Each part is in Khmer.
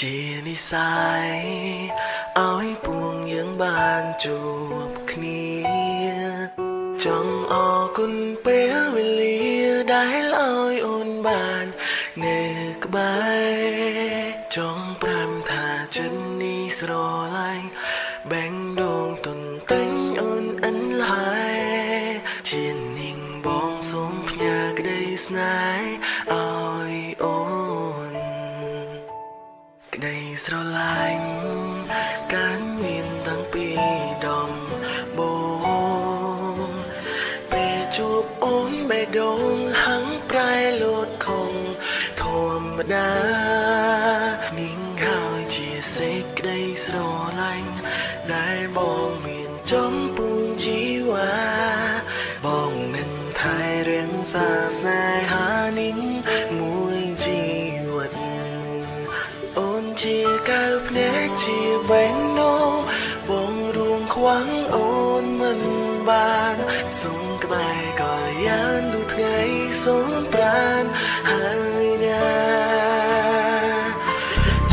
ជានិស័យឲ្យពួងយើងបានជួបគ្នាចង់អរគុណពេលវេលាដែលឲ្យអូនបាននៅក្បែរចង់ប្រាំថាចិត្តនេះស្រឡាញ់បែងដងទុនតែងអូនអិនឡើយជានាងបងសូមផ្ញើក្តីស្នេហ៍ឲ្យអូនក្តីស្រឡាញ់ការមានតាំងពីដំបូងពេលជួបអូនបេះដូងហាំងប្រែលោតខំធម្មតានាងហើយជាសេចក្តីស្រឡាញ់ដែលបងមានចំពោះជីវ៉ាបងនឹងថែរក្សាស្នេហានាងមួយជីវិតអូនជាកៅភ្នែកជាបេះដូងបងរួមខ្វាំងអូនមិនបានសុំក្បែរក៏យ៉ាងដូចថ្ងៃសូនប្រានហើយណា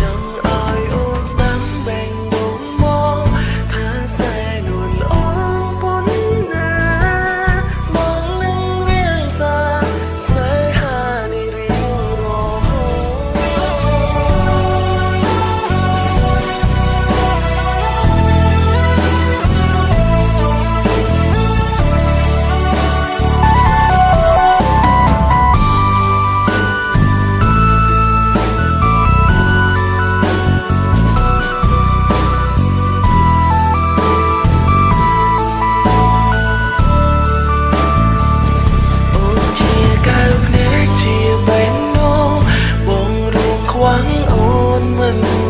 ចង់ឲ្យអូនស្ដាំបែងដូងមកថាស្នេហ៍នួនល្អប៉ុណ្ណាបងនឹងរៀងសាស្នេហានេះរៀងរហូតខ្វាំងអូនមិន